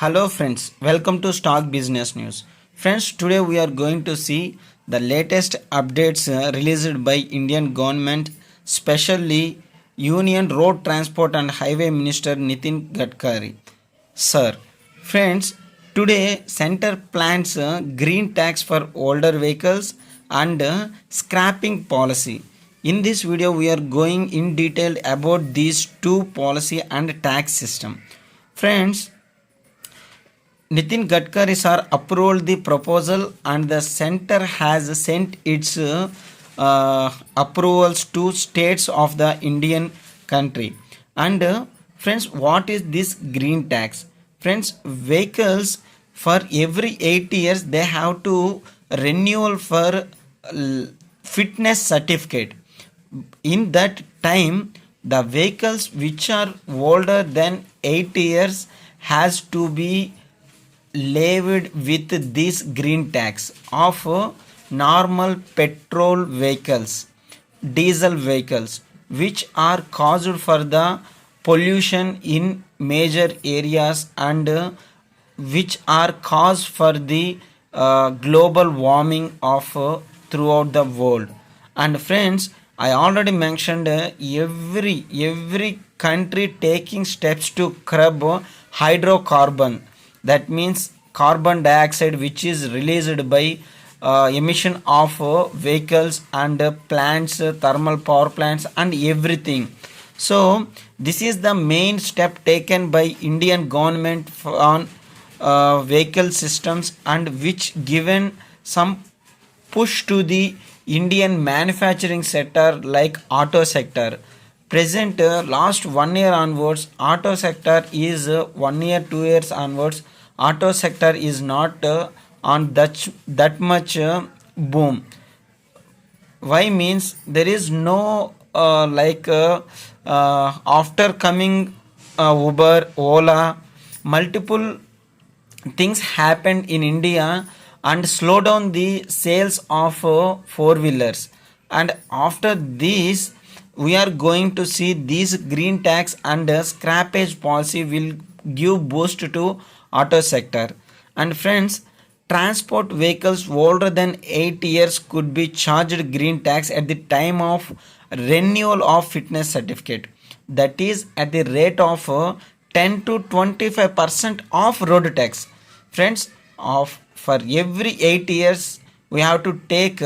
Hello friends, welcome to Stock Business News. Friends, today we are going to see the latest updates released by Indian government, especially Union Road Transport and Highway Minister Nitin Gadkari. Sir, friends, today center plans green tax for older vehicles and scrapping policy. In this video, we are going in detail about these two policy and tax system. Friends, Nitin Gadkari sir approved the proposal and the center has sent its approvals to states of the Indian country. And friends, what is this green tax? Friends, vehicles for every 8 years they have to renewal for fitness certificate. In that time, the vehicles which are older than 8 years has to be levied with this green tax of normal petrol vehicles, diesel vehicles, which are caused for the pollution in major areas and which are cause for the global warming of throughout the world. And friends, I already mentioned every country taking steps to curb hydrocarbon, that means carbon dioxide which is released by emission of vehicles and plants, thermal power plants and everything. So this is the main step taken by Indian government on vehicle systems, and which given some push to the Indian manufacturing sector like auto sector. Present last 1 year onwards, auto sector is 1 year 2 years onwards, auto sector is not on that much boom. Why means there is no after coming Uber, Ola, multiple things happened in India and slow down the sales of four wheelers. And after this, we are going to see this green tax and scrappage policy will give boost to auto sector. And friends, transport vehicles older than 8 years could be charged green tax at the time of renewal of fitness certificate, that is at the rate of 10 to 25% of road tax. Friends, of for every 8 years we have to take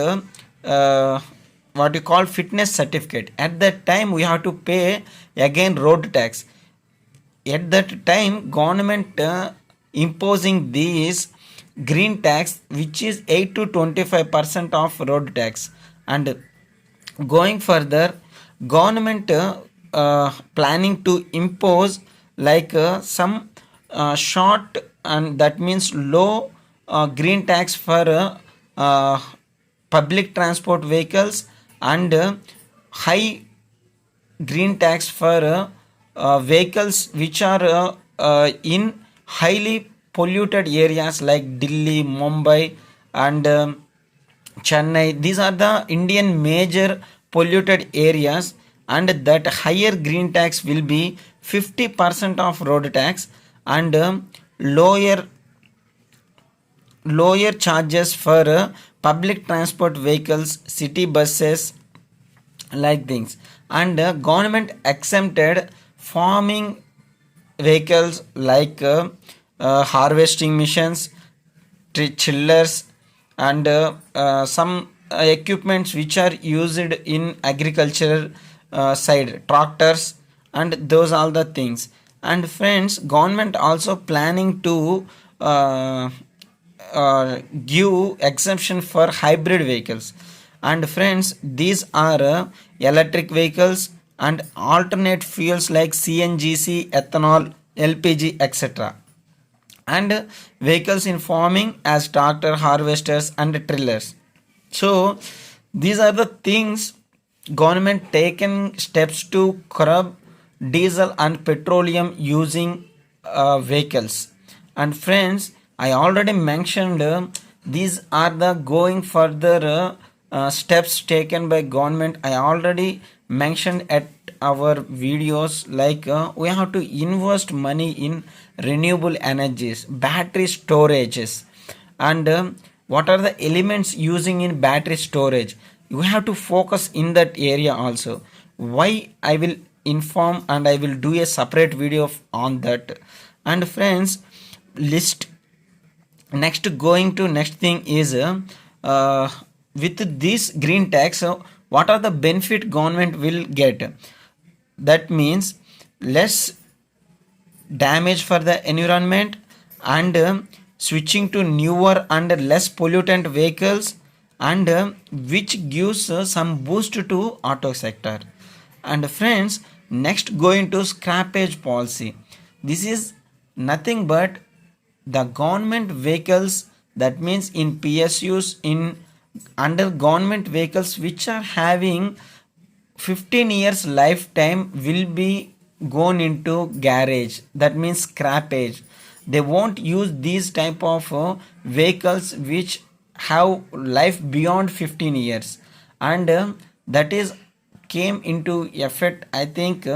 what you call fitness certificate. At that time we have to pay again road tax. At that time government imposing this green tax which is 8 to 25% of road tax. And going further, government planning to impose some short, and that means low green tax for public transport vehicles and high green tax for vehicles which are in highly polluted areas like Delhi, Mumbai and Chennai. These are the Indian major polluted areas, and that higher green tax will be 50% of road tax and lower charges for public transport vehicles, city buses, like things. And government exempted farming vehicles like harvesting machines, chillers and some equipments which are used in agricultural side, tractors and those all the things. And friends, government also planning to give exemption for hybrid vehicles. And friends, these are electric vehicles and alternate fuels like CNGC, ethanol, LPG, etc. And vehicles in farming as tractor, harvesters and trillers. So these are the things government taken steps to curb diesel and petroleum using vehicles. And friends, I already mentioned these are the going further steps taken by government I already mentioned at our videos, like we have to invest money in renewable energies, battery storages, and what are the elements using in battery storage. You have to focus in that area also. Why, I will inform and I will do a separate video on that. And friends, list next, going to next thing is uh, with this green tax, what are the benefit government will get. That means less damage for the environment, and switching to newer and less pollutant vehicles, and which gives some boost to auto sector. And friends, next going to scrappage policy. This is nothing but the government vehicles, that means in PSUs, in under government vehicles which are having 15 years lifetime will be gone into garage, that means scrappage. They won't use these type of vehicles which have life beyond 15 years. And that is came into effect, I think,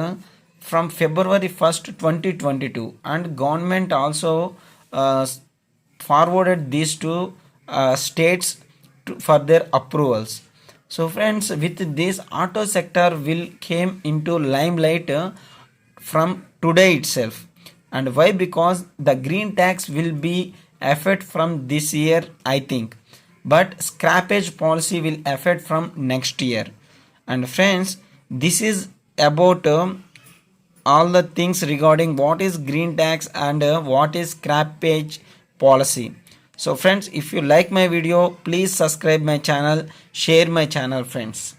from February 1st 2022, and government also uh, forwarded these to states for their approvals. So friends, with this, auto sector will came into limelight from today itself. And why? Because the green tax will be effect from this year, I think, but scrappage policy will affect from next year. And friends, this is about all the things regarding what is green tax and what is scrappage policy. So friends, if you like my video, please subscribe my channel, share my channel, friends.